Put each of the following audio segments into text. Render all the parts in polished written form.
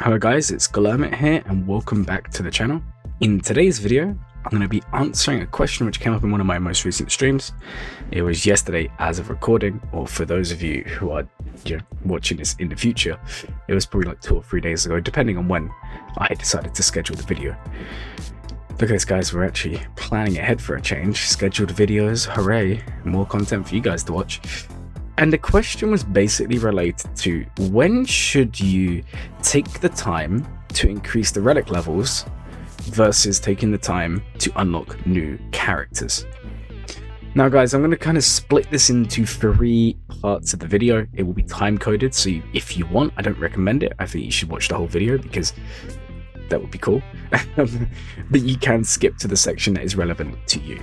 Hello guys, it's Guillermo here and welcome back to the channel. In today's video, I'm going to be answering a question which came up in one of my most recent streams. It was yesterday as of recording, or for those of you who are watching this in the future, it was probably like 2 or 3 days ago, depending on when I decided to schedule the video. Look at this guys, we're actually planning ahead for a change. Scheduled videos, hooray, more content for you guys to watch. And the question was basically related to when should you take the time to increase the relic levels versus taking the time to unlock new characters. Now guys, I'm going to kind of split this into 3 parts of the video. It will be time coded, so if you want, I don't recommend it. I think you should watch the whole video because that would be cool. But you can skip to the section that is relevant to you.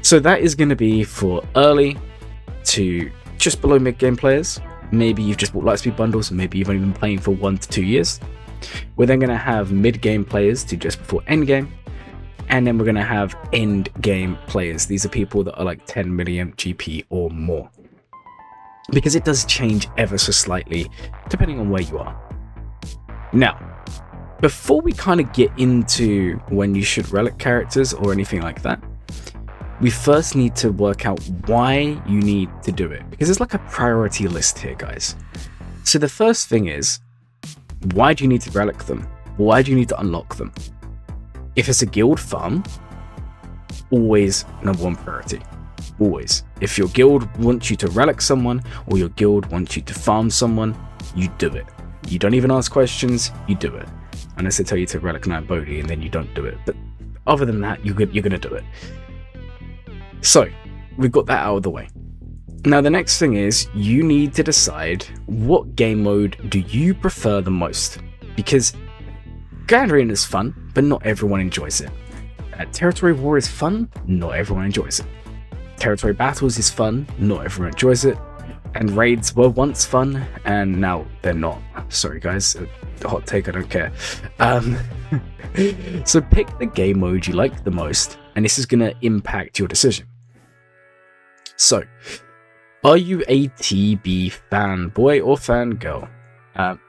So that is going to be for early to just below mid-game players. Maybe you've just bought Lightspeed bundles, and maybe you've only been playing for 1 to 2 years. We're then going to have mid-game players to just before end-game, and then we're going to have end-game players. These are people that are like 10 million GP or more, because it does change ever so slightly depending on where you are. Now, before we kind of get into when you should relic characters or anything like that, we first need to work out why you need to do it, because there's like a priority list here, guys. So the first thing is, why do you need to relic them? Why do you need to unlock them? If it's a guild farm, always number 1 priority. Always. If your guild wants you to relic someone, or your guild wants you to farm someone, you do it. You don't even ask questions, you do it. Unless they tell you to relic Knight Bodhi, and then you don't do it. But other than that, you're gonna do it. So, we've got that out of the way. Now the next thing is, you need to decide what game mode do you prefer the most. Because Grand Arena is fun, but not everyone enjoys it. Territory War is fun, not everyone enjoys it. Territory Battles is fun, not everyone enjoys it. And raids were once fun, and now they're not. Sorry guys, a hot take, I don't care. So pick the game mode you like the most, and this is going to impact your decision. So, are you a TB fanboy or fangirl?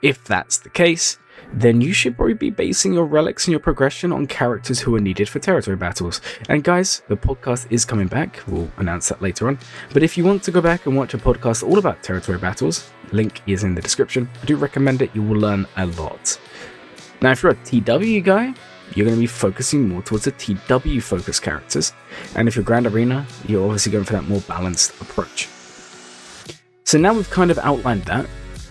If that's the case, then you should probably be basing your relics and your progression on characters who are needed for territory battles. And guys, the podcast is coming back. We'll announce that later on. But if you want to go back and watch a podcast all about territory battles, link is in the description. I do recommend it. You will learn a lot. Now, if you're a TW guy, you're going to be focusing more towards the TW focused characters. And if you're Grand Arena, you're obviously going for that more balanced approach. So now we've kind of outlined that.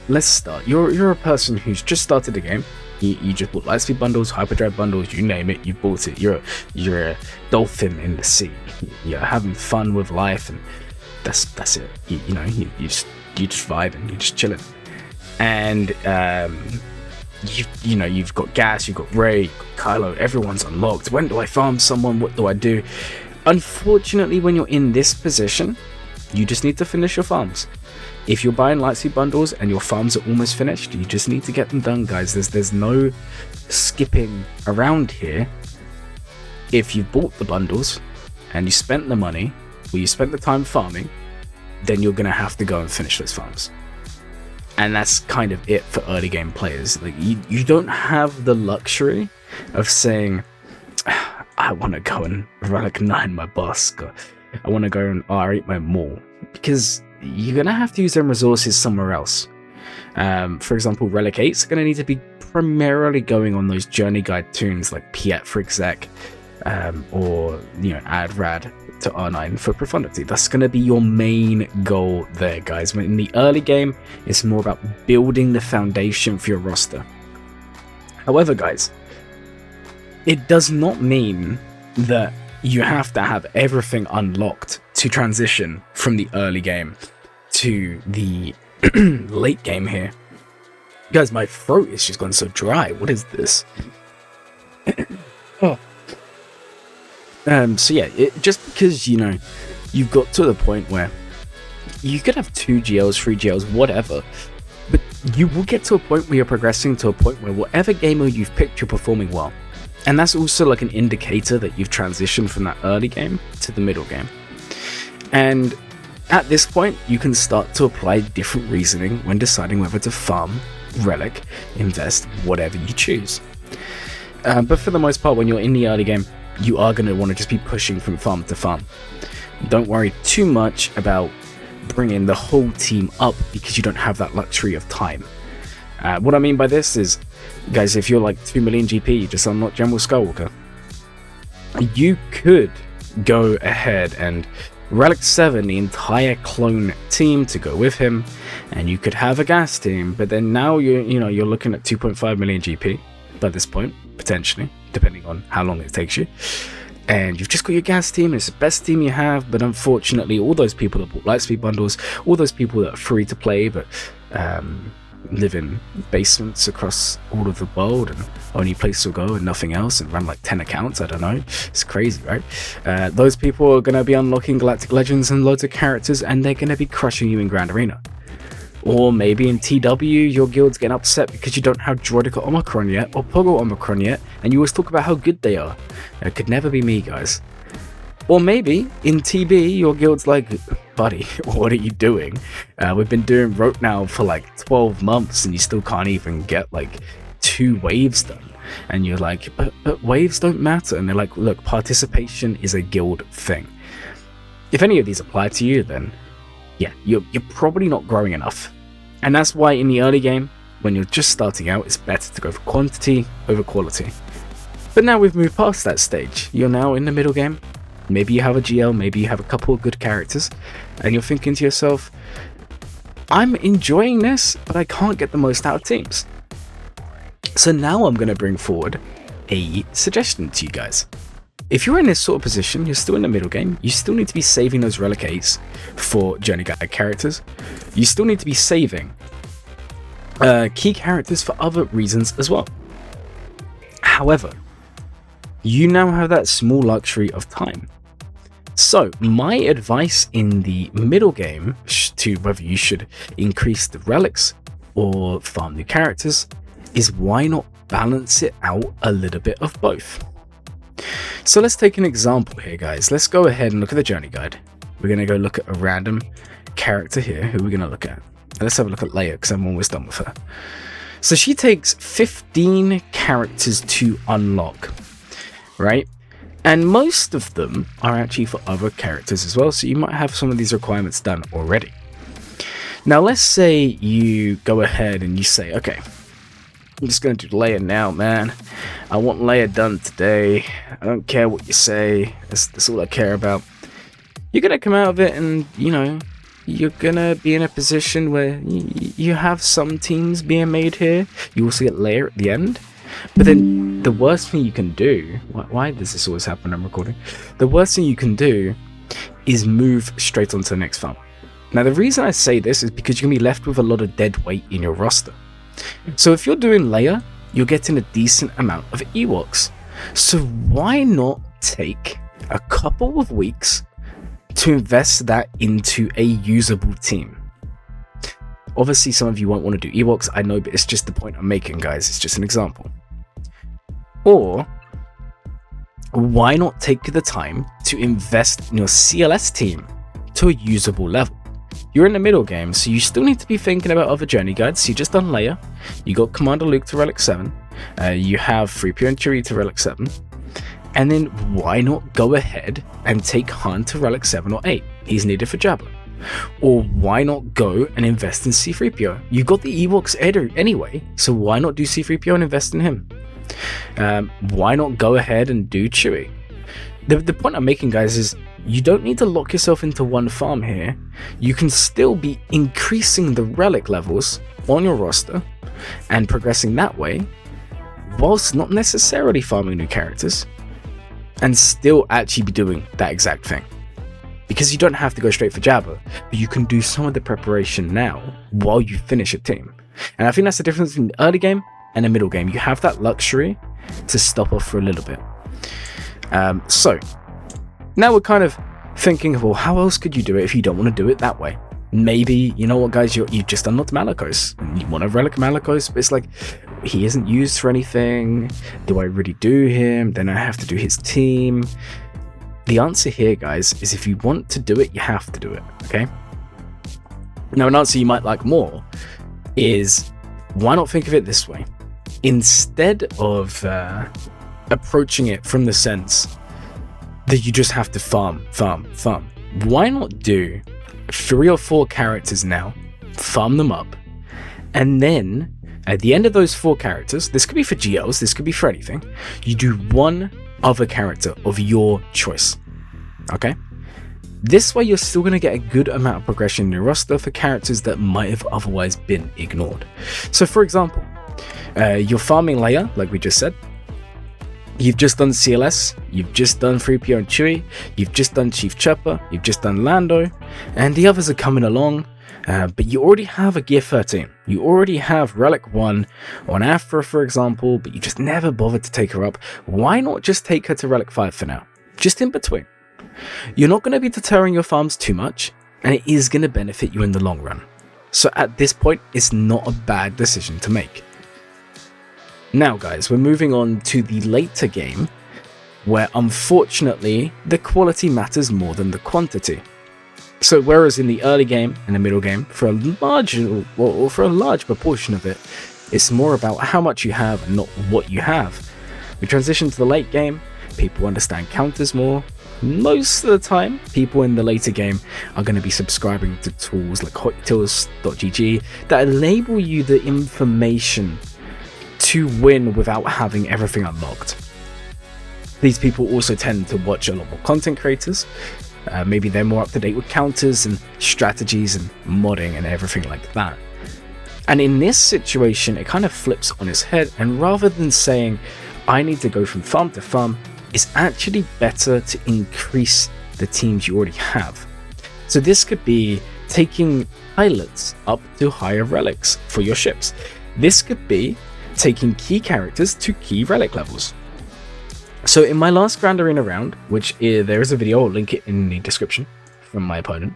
Let's start. You're a person who's just started the game. You just bought Lightspeed bundles, Hyperdrive bundles, you name it, you bought it. You're a dolphin in the sea. You're having fun with life, and that's it. You just vibing, you're just chilling. And you've got Gas, you've got Ray, you've got Kylo, everyone's unlocked. When do I farm someone? What do I do? Unfortunately, when you're in this position, you just need to finish your farms. If you're buying Lightspeed bundles and your farms are almost finished, you just need to get them done, guys. There's no skipping around here. If you bought the bundles and you spent the money, or you spent the time farming, then you're going to have to go and finish those farms. And that's kind of it for early game players. Like you don't have the luxury of saying, I want to go and relic 9 my boss. I want to go and R8 my maul. Because you're going to have to use them resources somewhere else. For example, Relic 8's going to need to be primarily going on those journey guide tunes like Piet for Exec, or add Rad to R9 for Profundity. That's going to be your main goal there, guys. In the early game, it's more about building the foundation for your roster. However, guys, it does not mean that you have to have everything unlocked to transition from the early game to the late game here. Guys, my throat is just gone so dry. What is this? Oh. So yeah, just because, you've got to the point where you could have 2 GLs, 3 GLs, whatever, but you will get to a point where you're progressing to a point where whatever game mode you've picked, you're performing well. And that's also like an indicator that you've transitioned from that early game to the middle game. And at this point, you can start to apply different reasoning when deciding whether to farm relic, invest, whatever you choose. But for the most part, when you're in the early game, you are going to want to just be pushing from farm to farm. Don't worry too much about bringing the whole team up because you don't have that luxury of time. What I mean by this is, guys, if you're like 2 million GP, you just unlock General Skywalker. You could go ahead and Relic 7 the entire clone team to go with him, and you could have a gas team, but then now you're looking at 2.5 million GP by this point, potentially, depending on how long it takes you. And you've just got your gas team, it's the best team you have, but unfortunately all those people that bought Lightspeed bundles, all those people that are free to play but live in basements across all of the world and only place to go and nothing else and run like 10 accounts, I don't know, it's crazy, right? Those people are going to be unlocking Galactic Legends and loads of characters, and they're going to be crushing you in Grand Arena. Or maybe in TW your guild's getting upset because you don't have Droidica Omicron yet or Pogo Omicron yet, and you always talk about how good they are. It could never be me, guys. Or maybe in TB your guild's like, buddy, what are you doing? We've been doing rote now for like 12 months and you still can't even get like 2 waves done. And you're like, but waves don't matter. And they're like, look, participation is a guild thing. If any of these apply to you, then yeah, you're probably not growing enough. And that's why in the early game, when you're just starting out, it's better to go for quantity over quality. But now we've moved past that stage. You're now in the middle game. Maybe you have a GL, maybe you have a couple of good characters, and you're thinking to yourself, I'm enjoying this, but I can't get the most out of teams. So now I'm going to bring forward a suggestion to you guys. If you're in this sort of position, you're still in the middle game, you still need to be saving those Relic 8s for Journey Guide characters. You still need to be saving key characters for other reasons as well. However, you now have that small luxury of time. So my advice in the middle game to whether you should increase the relics or farm new characters is, why not balance it out a little bit of both? So let's take an example here, guys. Let's go ahead and look at the journey guide. We're going to go look at a random character here. Who we're going to look at? Let's have a look at Leia, because I'm almost done with her. So she takes 15 characters to unlock, right? And most of them are actually for other characters as well, so you might have some of these requirements done already. Now let's say you go ahead and you say, okay, I'm just going to do Leia now, man. I want Leia done today. I don't care what you say. That's all I care about. You're going to come out of it and, you know, you're going to be in a position where you have some teams being made here. You also get Leia at the end. But then the worst thing you can do, why does this always happen when I'm recording? The worst thing you can do is move straight onto the next farm. Now the reason I say this is because you're going to be left with a lot of dead weight in your roster. So if you're doing Leia, you're getting a decent amount of Ewoks. So why not take a couple of weeks to invest that into a usable team? Obviously some of you won't want to do Ewoks, I know, but it's just the point I'm making, guys. It's just an example. Or why not take the time to invest in your CLS team to a usable level? You're in the middle game, so you still need to be thinking about other journey guides. So you just done Leia, you got Commander Luke to Relic 7, you have 3PO and Chewie to Relic 7, and then why not go ahead and take Han to Relic 7 or 8? He's needed for Jabba. Or why not go and invest in C-3PO? You got the Ewoks anyway, so why not do C-3PO and invest in him? Why not go ahead and do Chewie? The point I'm making, guys, is you don't need to lock yourself into one farm here. You can still be increasing the relic levels on your roster and progressing that way, whilst not necessarily farming new characters, and still actually be doing that exact thing. Because you don't have to go straight for Jabba, but you can do some of the preparation now while you finish a team. And I think that's the difference between the early game and the middle game. You have that luxury to stop off for a little bit. So now we're kind of thinking, well, how else could you do it if you don't want to do it that way? Maybe, you know what, guys, you just unlocked Malicos and you want to relic Malicos, but it's like, he isn't used for anything. Do I really do him? Then I have to do his team. The answer here, guys, is if you want to do it, you have to do it, okay? Now, an answer you might like more is why not think of it this way? Instead of approaching it from the sense that you just have to farm, why not do 3 or 4 characters now, farm them up, and then at the end of those 4 characters, this could be for GLs, this could be for anything, you do one other character of your choice. Okay? This way you're still going to get a good amount of progression in your roster for characters that might have otherwise been ignored. So for example, you're farming Leia, like we just said. You've just done CLS, you've just done 3PO and Chewie, you've just done Chief Chopper, you've just done Lando, and the others are coming along, but you already have a Gear 13. You already have Relic 1 on Aphra, for example, but you just never bothered to take her up. Why not just take her to Relic 5 for now? Just in between. You're not going to be deterring your farms too much, and it is going to benefit you in the long run. So at this point, it's not a bad decision to make. Now guys, we're moving on to the later game, where unfortunately the quality matters more than the quantity. So whereas in the early game and the middle game, for a large proportion of it, it's more about how much you have and not what you have. We transition to the late game, people understand counters more. Most of the time, people in the later game are going to be subscribing to tools like hotutils.gg that enable you the information to win without having everything unlocked. These people also tend to watch a lot more content creators. Maybe they're more up to date with counters and strategies and modding and everything like that. And in this situation, it kind of flips on its head, and rather than saying, I need to go from farm to farm, it's actually better to increase the teams you already have. So this could be taking pilots up to higher relics for your ships. This could be taking key characters to key relic levels. So in my last Grand Arena round, which there is a video, I'll link it in the description from my opponent,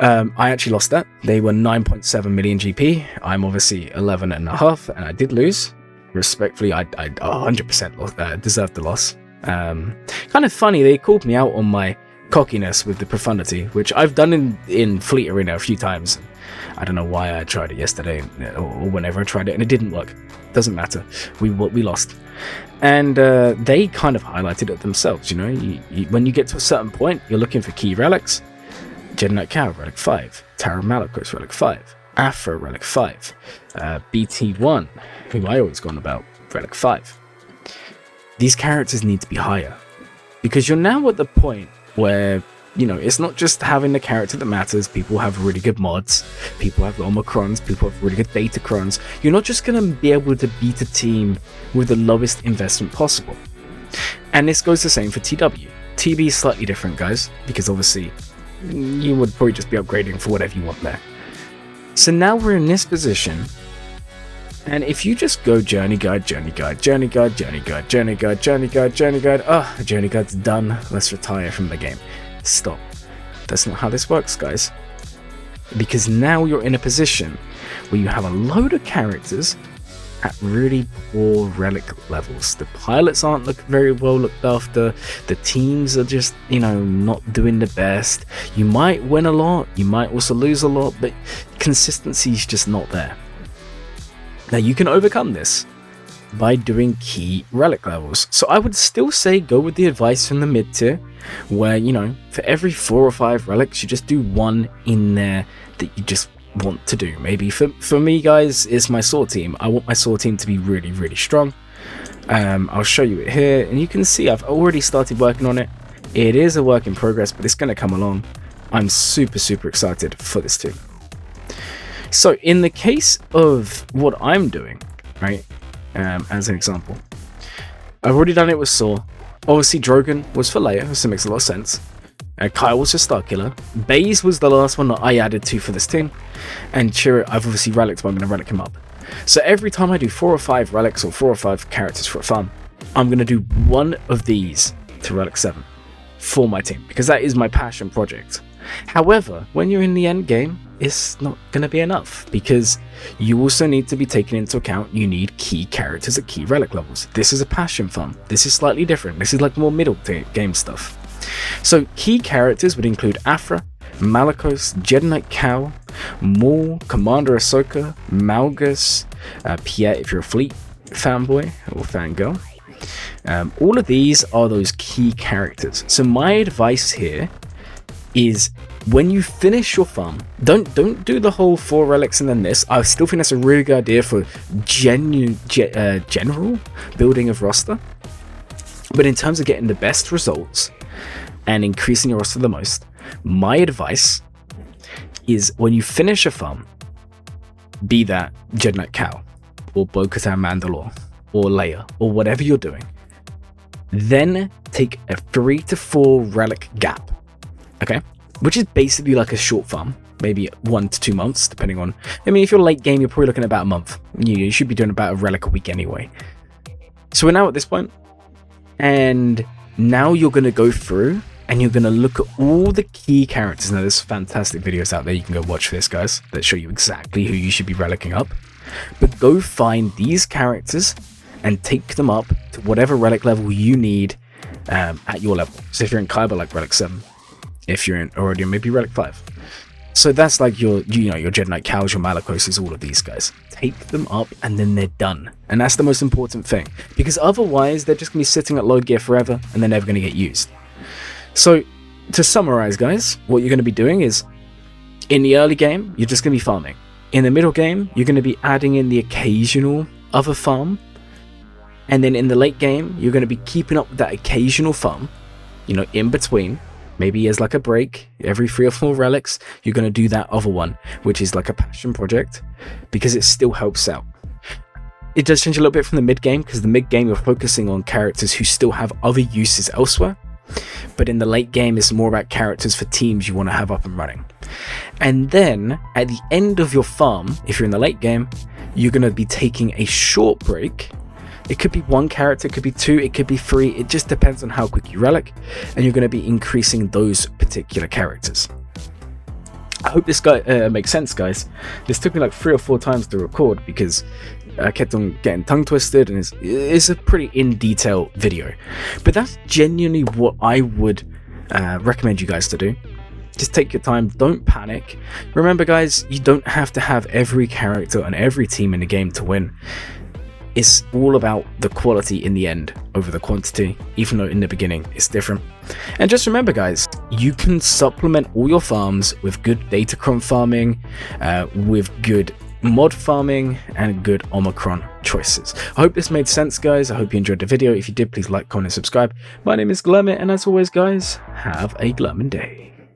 I actually lost that. They were 9.7 million GP. I'm obviously 11.5, and I did lose. Respectfully, I 100% deserved the loss. Kind of funny, they called me out on my cockiness with the profanity, which I've done in Fleet Arena a few times. I don't know why I tried it yesterday or whenever I tried it, and it didn't work. Doesn't matter. We lost. And they kind of highlighted it themselves, you know. When you get to a certain point, you're looking for key relics. Jedi Knight Cal, Relic 5. Tara Malicos, Relic 5. Aphra, Relic 5. BT1, who I always gone about, Relic 5. These characters need to be higher. Because you're now at the point where, you know, it's not just having the character that matters. People have really good mods. People have Omicrons. People have really good Datacrons. You're not just going to be able to beat a team with the lowest investment possible. And this goes the same for TW. TB is slightly different, guys, because obviously you would probably just be upgrading for whatever you want there. So now we're in this position, and if you just go journey guide, journey guide, journey guide, journey guide, journey guide, journey guide, journey guide, the journey guide's done, let's retire from the game. Stop. That's not how this works, guys. Because now you're in a position where you have a load of characters at really poor relic levels. The pilots aren't very well looked after. The teams are just, you know, not doing the best. You might win a lot, you might also lose a lot, but consistency is just not there. Now you can overcome this by doing key relic levels. So I would still say go with the advice from the mid tier, where, you know, for every 4 or 5 relics, you just do one in there that you just want to do. Maybe for me, guys, is my SWORD team. I want my SWORD team to be really, really strong. I'll show you it here, and you can see I've already started working on it. It is a work in progress, but it's going to come along. I'm super, super excited for this team. So in the case of what I'm doing, right, as an example, I've already done it with Saw. Obviously Drogon was for Leia, so it makes a lot of sense. Kyle was just Starkiller. Baze was the last one that I added to for this team. And Chirrut, I've obviously relicked, but I'm going to relic him up. So every time I do 4 or 5 relics or 4 or 5 characters for a farm, I'm going to do one of these to relic 7 for my team, because that is my passion project. However, when you're in the end game, it's not going to be enough, because you also need to be taken into account you need key characters at key relic levels. This is a passion farm. This is slightly different. This is like more middle game stuff. So key characters would include Aphra, Malicos, Jedi Knight Cal, Maul, Commander Ahsoka, Malgus, Piet if you're a Fleet fanboy or fangirl. All of these are those key characters. So my advice here is, when you finish your farm, don't do the whole 4 relics and then this. I still think that's a really good idea for general building of roster. But in terms of getting the best results and increasing your roster the most, my advice is, when you finish a farm, be that Jedi Knight Cal or Bo-Katan Mandalore or Leia or whatever you're doing, then take a 3 to 4 relic gap, okay? Which is basically like a short farm, maybe 1 to 2 months, depending on, I mean, if you're late game, you're probably looking at about a month. You should be doing about a relic a week anyway. So we're now at this point, and now you're going to go through and you're going to look at all the key characters. Now, there's fantastic videos out there. You can go watch this, guys, that show you exactly who you should be relicking up. But go find these characters and take them up to whatever relic level you need at your level. So if you're in Kyber, like relic 7. If you're in Orodia, maybe relic 5. So that's like your Jedi Knight Cals, your Malicoses, all of these guys. Take them up and then they're done. And that's the most important thing. Because otherwise, they're just going to be sitting at low gear forever and they're never going to get used. So, to summarize, guys, what you're going to be doing is, in the early game, you're just going to be farming. In the middle game, you're going to be adding in the occasional other farm. And then in the late game, you're going to be keeping up with that occasional farm, in between. Maybe as like a break, every 3 or 4 relics, you're going to do that other one, which is like a passion project, because it still helps out. It does change a little bit from the mid game, because the mid game you're focusing on characters who still have other uses elsewhere. But in the late game, it's more about characters for teams you want to have up and running. And then at the end of your farm, if you're in the late game, you're going to be taking a short break. It could be 1 character, it could be 2, it could be 3. It just depends on how quick you relic, and you're going to be increasing those particular characters. I hope this makes sense, guys. This took me like 3 or 4 times to record because I kept on getting tongue twisted, and it's a pretty in detail video. But that's genuinely what I would recommend you guys to do. Just take your time, don't panic. Remember, guys, you don't have to have every character and every team in the game to win. It's all about the quality in the end over the quantity, even though in the beginning it's different. And just remember, guys, you can supplement all your farms with good Datacron farming, with good mod farming, and good Omicron choices. I hope this made sense, guys. I hope you enjoyed the video. If you did, please like, comment, and subscribe. My name is Glermit, and as always, guys, have a Glermin day.